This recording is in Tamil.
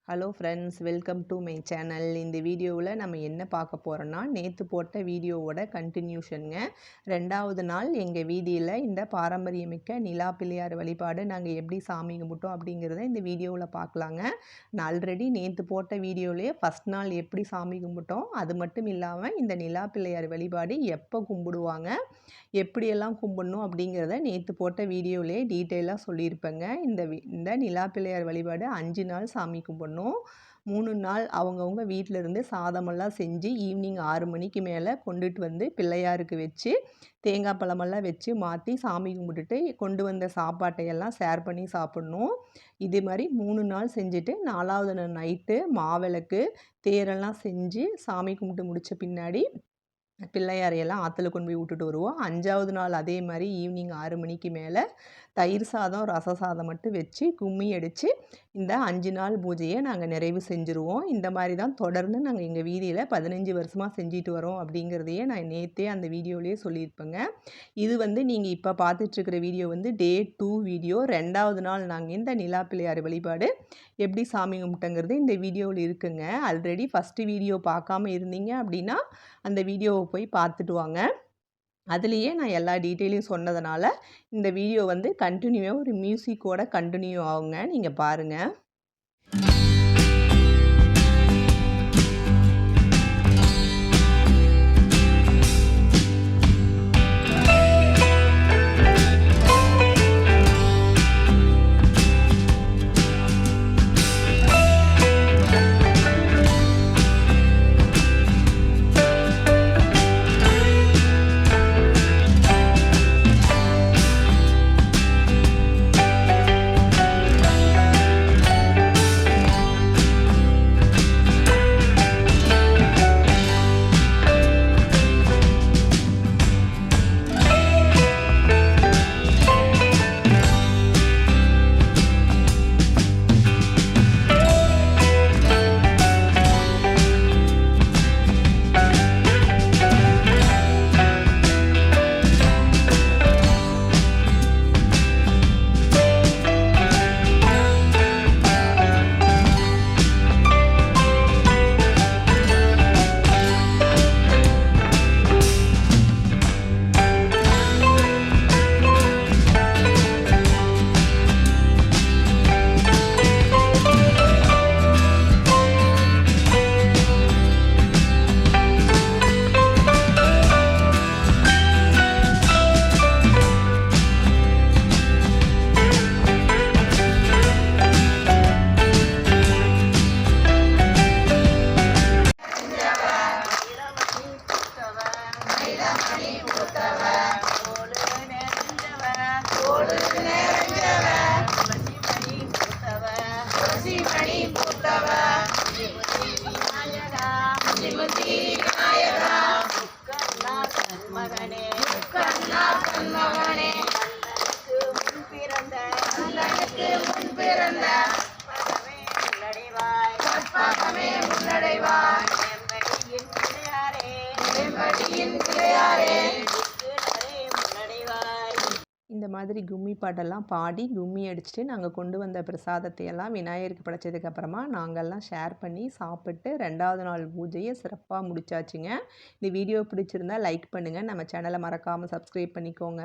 Hello friends, welcome to my channel. இந்த வீடியோவில் நம்ம என்ன பார்க்க போகிறோன்னா, நேற்று போட்ட வீடியோவோட கண்டினியூஷனுங்க. 2வது நாள் எங்கள் வீதியில் இந்த பாரம்பரியமிக்க நிலா பிள்ளையார் வழிபாடு நாங்கள் எப்படி சாமி கும்பிட்டோம் அப்படிங்கிறத இந்த வீடியோவில் பார்க்கலாங்க. நான் ஆல்ரெடி நேற்று போட்ட வீடியோவிலேயே ஃபஸ்ட் நாள் எப்படி சாமி கும்பிட்டோம், அது மட்டும் இல்லாமல் இந்த நிலா பிள்ளையார் வழிபாடு எப்போ கும்பிடுவாங்க, எப்படியெல்லாம் கும்பிடணும் அப்படிங்கிறத நேற்று போட்ட வீடியோவிலே டீட்டெயிலாக சொல்லியிருப்பேங்க. இந்த நிலா பிள்ளையார் வழிபாடு 5 நாள் சாமி கும்பிடணும். 3 நாள் அவங்கவுங்க வீட்டிலேருந்து சாதமெல்லாம் செஞ்சு ஈவினிங் 6 மணிக்கு மேலே கொண்டுட்டு வந்து பிள்ளையாருக்கு வச்சு தேங்காய் பழமெல்லாம் வச்சு மாற்றி சாமி கும்பிட்டுட்டு கொண்டு வந்த சாப்பாட்டையெல்லாம் ஷேர் பண்ணி சாப்பிட்ணும். இது மாதிரி 3 நாள் செஞ்சுட்டு 4வது நாள் நைட்டு மாவிளக்கு தேரெல்லாம் செஞ்சு சாமி கும்பிட்டு முடித்த பின்னாடி பிள்ளையாரையெல்லாம் ஆற்றுல கொண்டு போய் விட்டுட்டு வருவோம். 5வது நாள் அதே மாதிரி ஈவினிங் 6 மணிக்கு மேலே தயிர் சாதம், ரச சாதம் மட்டும் வச்சு கும்மி அடித்து இந்த 5 நாள் பூஜையை நாங்கள் நிறைவு செஞ்சுருவோம். இந்த மாதிரி தான் தொடர்ந்து நாங்கள் எங்கள் வீதியில் 15 வருஷமாக செஞ்சுட்டு வரோம் அப்படிங்கிறதையே நான் நேற்றே அந்த வீடியோவிலேயே சொல்லியிருப்பேங்க. இது நீங்கள் இப்போ பார்த்துட்ருக்கிற வீடியோ டே 2 வீடியோ. 2வது நாள் நாங்கள் இந்த நிலா பிள்ளையார் வழிபாடு எப்படி சாமி கும்பிட்டங்கிறது இந்த வீடியோவில் இருக்குங்க. ஆல்ரெடி ஃபஸ்ட்டு வீடியோ பார்க்காம இருந்தீங்க அப்படின்னா அந்த வீடியோவை போய் பார்த்துட்டு வாங்க. அதுலேயே நான் எல்லா டீட்டெயிலையும் சொன்னதுனால இந்த வீடியோ கண்டினியூவாக ஒரு மியூசிக்கோட கண்டினியூ ஆகுங்க. நீங்கள் பாருங்கள். இந்த மாதிரி கும்மி பாட்டெல்லாம் பாடி கும்மி அடிச்சுட்டு நாங்கள் கொண்டு வந்த பிரசாதத்தையெல்லாம் விநாயகருக்கு படைச்சதுக்கப்புறமா நாங்கள்லாம் ஷேர் பண்ணி சாப்பிட்டு 2வது நாள் பூஜையை சிறப்பாக முடிச்சாச்சுங்க. இந்த வீடியோ பிடிச்சிருந்தா லைக் பண்ணுங்கள். நம்ம சேனலை மறக்காமல் சப்ஸ்கிரைப் பண்ணிக்கோங்க.